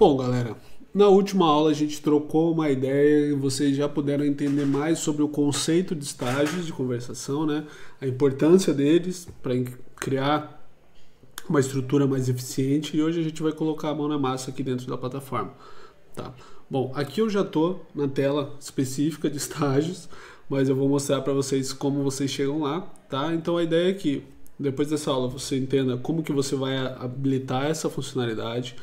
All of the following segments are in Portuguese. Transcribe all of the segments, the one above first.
Bom, galera, na última aula a gente trocou uma ideia e vocês já puderam entender mais sobre o conceito de estágios de conversação, né? A importância deles para criar uma estrutura mais eficiente, e hoje a gente vai colocar a mão na massa aqui dentro da plataforma, tá? Bom, aqui eu já estou na tela específica de estágios, mas eu vou mostrar para vocês como vocês chegam lá, tá? Então a ideia é que depois dessa aula você entenda como que você vai habilitar essa funcionalidade,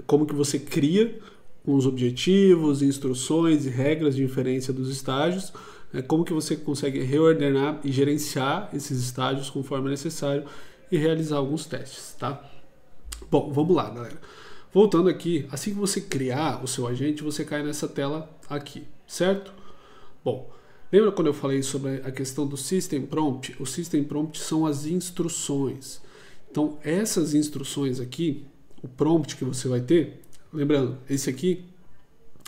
como que você cria com os objetivos, instruções e regras de inferência dos estágios, como que você consegue reordenar e gerenciar esses estágios conforme necessário e realizar alguns testes, tá? Bom, vamos lá, galera. Voltando aqui, assim que você criar o seu agente, você cai nessa tela aqui, certo? Bom, lembra quando eu falei sobre a questão do System Prompt? O System Prompt são as instruções. Então, essas instruções aqui, o prompt que você vai ter, lembrando, esse aqui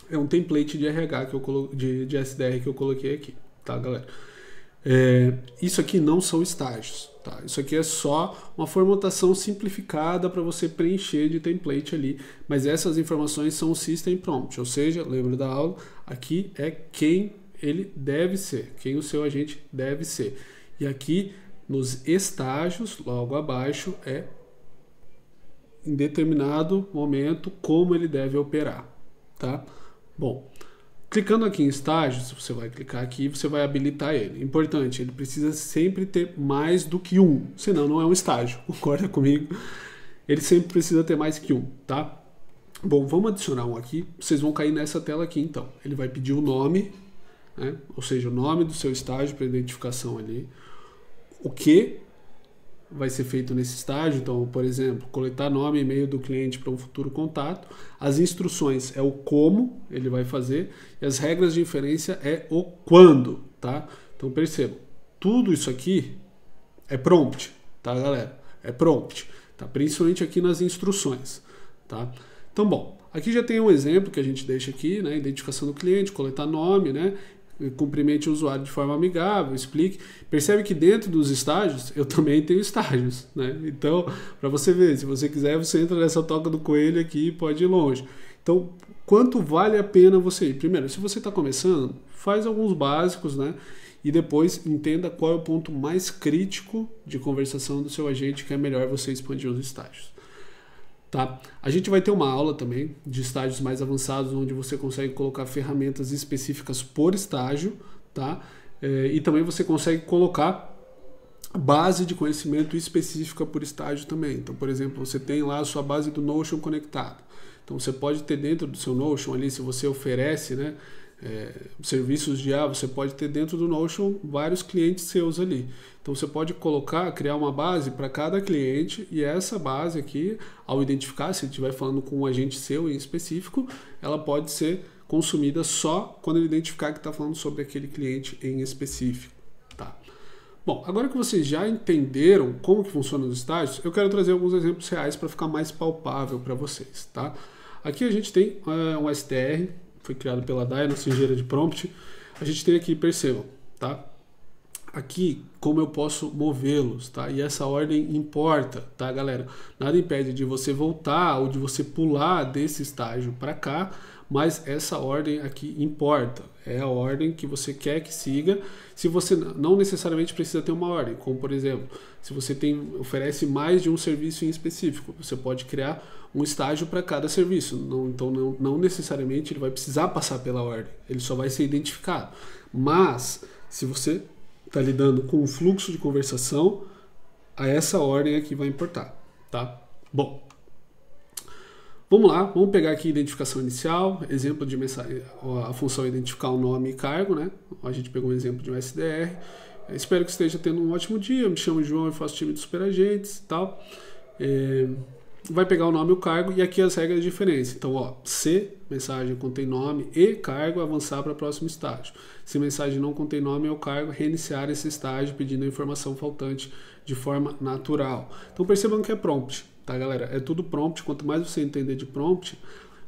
é um template de RH que eu de SDR que eu coloquei aqui, tá, galera? Isso aqui não são estágios, tá? Isso aqui é só uma formatação simplificada para você preencher de template ali, mas essas informações são o System Prompt, ou seja, lembra da aula, aqui é quem ele deve ser, quem o seu agente deve ser. E aqui nos estágios, logo abaixo, é em determinado momento como ele deve operar, tá? Bom, clicando aqui em estágios, você vai clicar aqui e você vai habilitar ele. Importante, ele precisa sempre ter mais do que um, senão não é um estágio, concorda comigo? Ele sempre precisa ter mais que um, tá? Bom, vamos adicionar um aqui, vocês vão cair nessa tela aqui então. Ele vai pedir o nome, né? Ou seja, o nome do seu estágio para identificação ali, o que vai ser feito nesse estágio, então, por exemplo, coletar nome e e-mail do cliente para um futuro contato. As instruções é o como ele vai fazer e as regras de inferência é o quando, tá? Então percebam, tudo isso aqui é prompt, tá, galera? É prompt, tá? Principalmente aqui nas instruções, tá? Então, bom, aqui já tem um exemplo que a gente deixa aqui, né? Identificação do cliente, coletar nome, né? Cumprimente o usuário de forma amigável, explique. Percebe que dentro dos estágios, eu também tenho estágios, né? Então, para você ver, se você quiser, você entra nessa toca do coelho aqui e pode ir longe. Então, quanto vale a pena você ir? Primeiro, se você está começando, faz alguns básicos, né? E depois entenda qual é o ponto mais crítico de conversação do seu agente, que é melhor você expandir os estágios. Tá? A gente vai ter uma aula também de estágios mais avançados, onde você consegue colocar ferramentas específicas por estágio, tá? E também você consegue colocar base de conhecimento específica por estágio também. Então, por exemplo, você tem lá a sua base do Notion conectado. Então, você pode ter dentro do seu Notion ali, se você oferece, né, serviços de IA, você pode ter dentro do Notion vários clientes seus ali. Então você pode criar uma base para cada cliente, e essa base aqui, ao identificar, se ele estiver falando com um agente seu em específico, ela pode ser consumida só quando ele identificar que está falando sobre aquele cliente em específico, tá? Bom, agora que vocês já entenderam como que funcionam os estágios, eu quero trazer alguns exemplos reais para ficar mais palpável para vocês, tá? Aqui a gente tem um STR, foi criado pela DAI, nossa engenheira de prompt. A gente tem aqui, percebam, tá? Aqui, como eu posso movê-los, tá? E essa ordem importa, tá, galera? Nada impede de você voltar ou de você pular desse estágio para cá, mas essa ordem aqui importa. É a ordem que você quer que siga. Se você não necessariamente precisa ter uma ordem, como por exemplo, se você oferece mais de um serviço em específico, você pode criar um estágio para cada serviço. Então não necessariamente ele vai precisar passar pela ordem, ele só vai ser identificado. Mas se você está lidando com um fluxo de conversação, a essa ordem aqui vai importar, tá? Bom, vamos lá, vamos pegar aqui identificação inicial, exemplo de mensagem, a função é identificar o nome e cargo, né? A gente pegou um exemplo de um SDR. Espero que esteja tendo um ótimo dia. Eu me chamo João e faço time dos superagentes e tal. Vai pegar o nome e o cargo, e aqui as regras de diferença. Então, ó, se mensagem contém nome e cargo, avançar para o próximo estágio. Se mensagem não contém nome ou cargo, reiniciar esse estágio pedindo a informação faltante de forma natural. Então percebam que é prompt, tá, galera? É tudo prompt. Quanto mais você entender de prompt,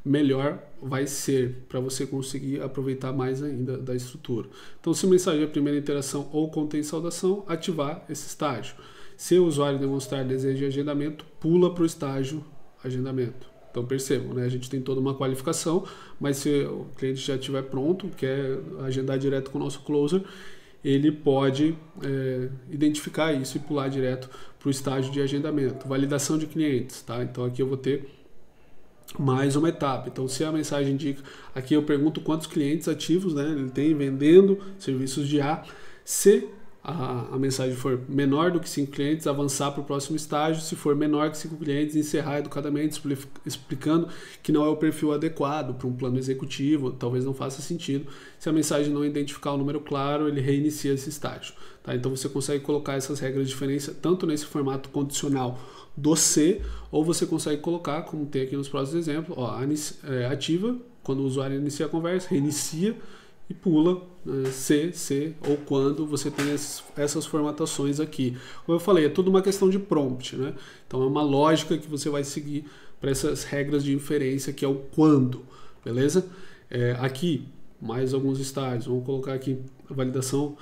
melhor vai ser para você conseguir aproveitar mais ainda da estrutura. Então, se mensagem é a primeira interação ou contém saudação, ativar esse estágio. Se o usuário demonstrar desejo de agendamento, pula para o estágio agendamento, Então percebam, né? A gente tem toda uma qualificação, mas se o cliente já estiver pronto, quer agendar direto com o nosso closer, ele pode identificar isso e pular direto para o estágio de agendamento. Validação de clientes, tá? Então aqui eu vou ter mais uma etapa. Então se a mensagem indica, aqui eu pergunto quantos clientes ativos, né, ele tem vendendo serviços de A. Se a mensagem for menor do que 5 clientes, avançar para o próximo estágio. Se for menor que 5 clientes, encerrar educadamente, explicando que não é o perfil adequado para um plano executivo, talvez não faça sentido. Se a mensagem não identificar o número claro, ele reinicia esse estágio. Tá? Então você consegue colocar essas regras de diferença tanto nesse formato condicional do C, ou você consegue colocar, como tem aqui nos próximos exemplos, ó, ativa, quando o usuário inicia a conversa, reinicia, e pula C, ou quando você tem essas formatações aqui. Como eu falei, é tudo uma questão de prompt, né? Então é uma lógica que você vai seguir para essas regras de inferência, que é o quando, beleza? Aqui, mais alguns estágios. Vamos colocar aqui a validação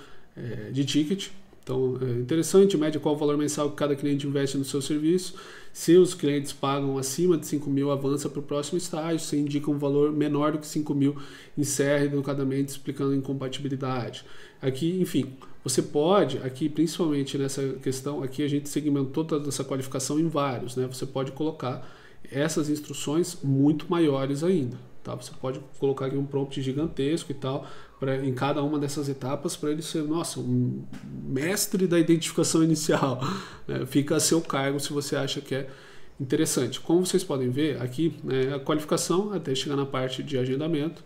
de ticket. Então, é interessante, média qual o valor mensal que cada cliente investe no seu serviço. Se os clientes pagam acima de 5 mil, avança para o próximo estágio. Se indica um valor menor do que 5 mil, encerra educadamente explicando incompatibilidade. Aqui, enfim, você pode, aqui principalmente nessa questão, aqui a gente segmentou toda essa qualificação em vários, né? Você pode colocar essas instruções muito maiores ainda. Tá? Você pode colocar aqui um prompt gigantesco e tal, em cada uma dessas etapas, para ele ser, nossa, um mestre da identificação inicial. Fica a seu cargo se você acha que é interessante. Como vocês podem ver aqui, né, a qualificação até chegar na parte de agendamento.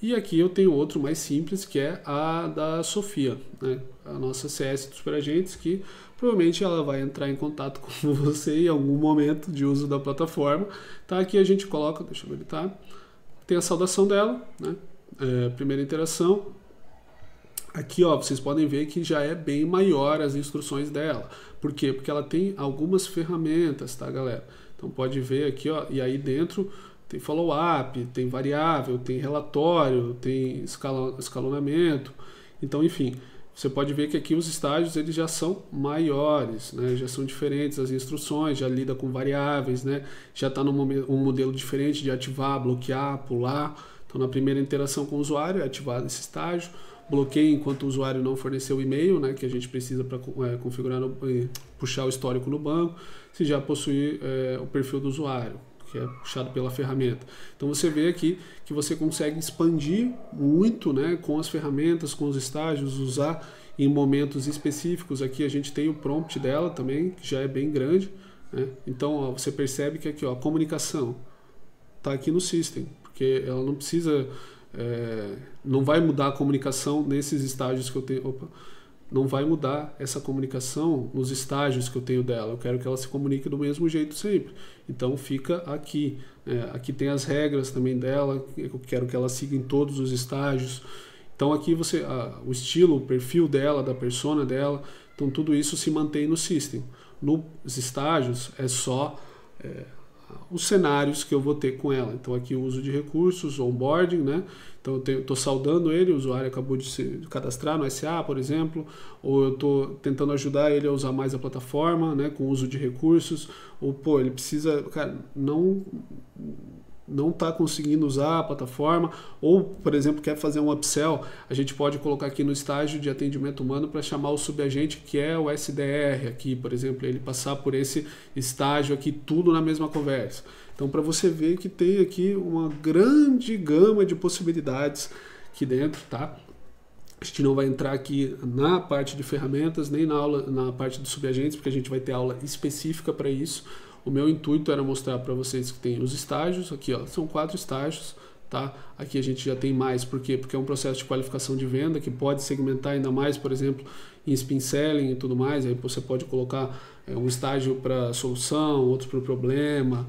E aqui eu tenho outro mais simples, que é a da Sofia, né, a nossa CS dos superagentes, que provavelmente ela vai entrar em contato com você em algum momento de uso da plataforma. Tá? Aqui a gente coloca, deixa eu habilitar, tem a saudação dela, né? Primeira interação. Aqui, ó, vocês podem ver que já é bem maior as instruções dela. Por quê? Porque ela tem algumas ferramentas, tá, galera? Então pode ver aqui, ó, e aí dentro tem follow-up, tem variável, tem relatório, tem escalonamento. Então, enfim, você pode ver que aqui os estágios eles já são maiores, né? Já são diferentes as instruções, já lida com variáveis, né? Já está num modelo diferente de ativar, bloquear, pular. Então, na primeira interação com o usuário, é ativado esse estágio. Bloqueio enquanto o usuário não forneceu o e-mail, né, que a gente precisa para configurar, puxar o histórico no banco. Se já possui o perfil do usuário, que é puxado pela ferramenta. Então, você vê aqui que você consegue expandir muito, né, com as ferramentas, com os estágios, usar em momentos específicos. Aqui a gente tem o prompt dela também, que já é bem grande, né? Então, ó, você percebe que aqui, ó, a comunicação está aqui no system, porque ela não precisa, não vai mudar a comunicação nesses estágios que eu tenho, não vai mudar essa comunicação nos estágios que eu tenho dela, eu quero que ela se comunique do mesmo jeito sempre, então fica aqui, aqui tem as regras também dela, eu quero que ela siga em todos os estágios, então aqui você, o estilo, o perfil dela, da persona dela, então tudo isso se mantém no system. Nos estágios é só os cenários que eu vou ter com ela. Então aqui o uso de recursos, onboarding, né? Então eu estou saudando ele, o usuário acabou de se cadastrar no SA, por exemplo, ou eu estou tentando ajudar ele a usar mais a plataforma, né, com o uso de recursos, ou pô, ele precisa, cara, não está conseguindo usar a plataforma, ou, por exemplo, quer fazer um upsell, a gente pode colocar aqui no estágio de atendimento humano para chamar o subagente, que é o SDR aqui, por exemplo, ele passar por esse estágio aqui, tudo na mesma conversa. Então, para você ver que tem aqui uma grande gama de possibilidades aqui dentro, tá? A gente não vai entrar aqui na parte de ferramentas, nem na parte dos subagentes, porque a gente vai ter aula específica para isso. O meu intuito era mostrar para vocês que tem os estágios, aqui ó, são 4 estágios, tá? Aqui a gente já tem mais, por quê? Porque é um processo de qualificação de venda que pode segmentar ainda mais, por exemplo, em spin selling e tudo mais, aí você pode colocar um estágio para solução, outro para o problema,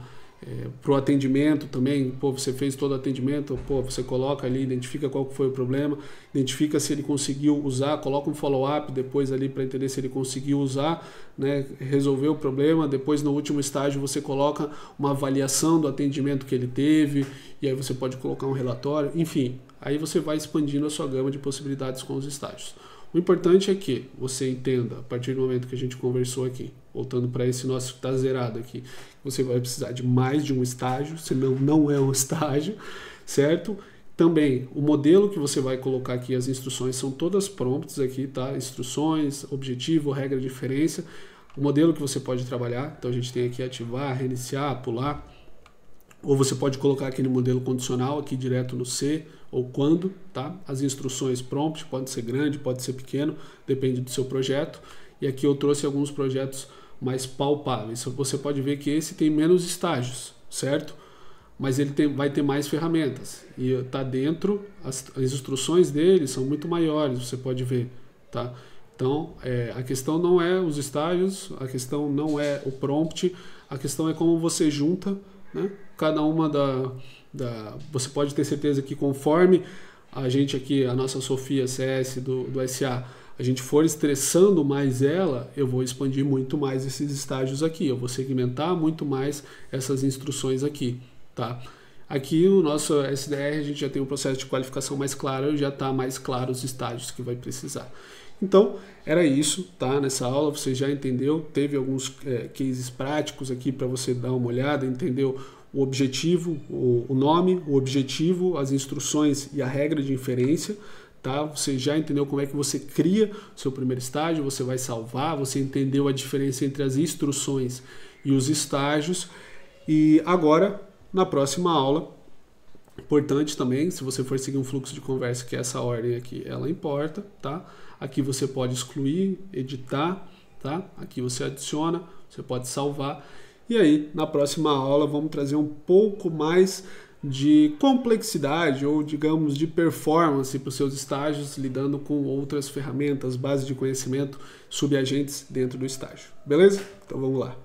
para o atendimento também, pô, você fez todo o atendimento, pô, você coloca ali, identifica qual foi o problema, identifica se ele conseguiu usar, coloca um follow-up depois ali para entender se ele conseguiu usar, né, resolver o problema, depois no último estágio você coloca uma avaliação do atendimento que ele teve, e aí você pode colocar um relatório, enfim, aí você vai expandindo a sua gama de possibilidades com os estágios. O importante é que você entenda, a partir do momento que a gente conversou aqui, voltando para esse nosso que está zerado aqui, você vai precisar de mais de um estágio, senão não é um estágio, certo? Também, o modelo que você vai colocar aqui, as instruções são todas prompts aqui, tá? Instruções, objetivo, regra de referência, o modelo que você pode trabalhar, então a gente tem aqui ativar, reiniciar, pular, ou você pode colocar aquele modelo condicional aqui direto no C, ou quando, tá? As instruções prompt, pode ser grande, pode ser pequeno, depende do seu projeto, e aqui eu trouxe alguns projetos mais palpáveis, você pode ver que esse tem menos estágios, certo? Mas ele vai ter mais ferramentas e está dentro, as instruções dele são muito maiores, você pode ver, tá? Então, a questão não é os estágios, a questão não é o prompt, a questão é como você junta, né? Cada uma você pode ter certeza que conforme a gente aqui, a nossa Sofia CS do SA, a gente for estressando mais ela, eu vou expandir muito mais esses estágios aqui, eu vou segmentar muito mais essas instruções aqui. Tá? Aqui no nosso SDR a gente já tem um processo de qualificação mais claro, já está mais claro os estágios que vai precisar. Então, era isso, tá? Nessa aula você já entendeu, teve alguns cases práticos aqui para você dar uma olhada, entendeu o objetivo, o nome, o objetivo, as instruções e a regra de inferência, tá? Você já entendeu como é que você cria o seu primeiro estágio, você vai salvar, você entendeu a diferença entre as instruções e os estágios, e agora na próxima aula, importante também, se você for seguir um fluxo de conversa, que essa ordem aqui, ela importa, tá? Aqui você pode excluir, editar, tá? Aqui você adiciona, você pode salvar. E aí, na próxima aula, vamos trazer um pouco mais de complexidade ou, digamos, de performance para os seus estágios, lidando com outras ferramentas, bases de conhecimento, subagentes dentro do estágio. Beleza? Então vamos lá.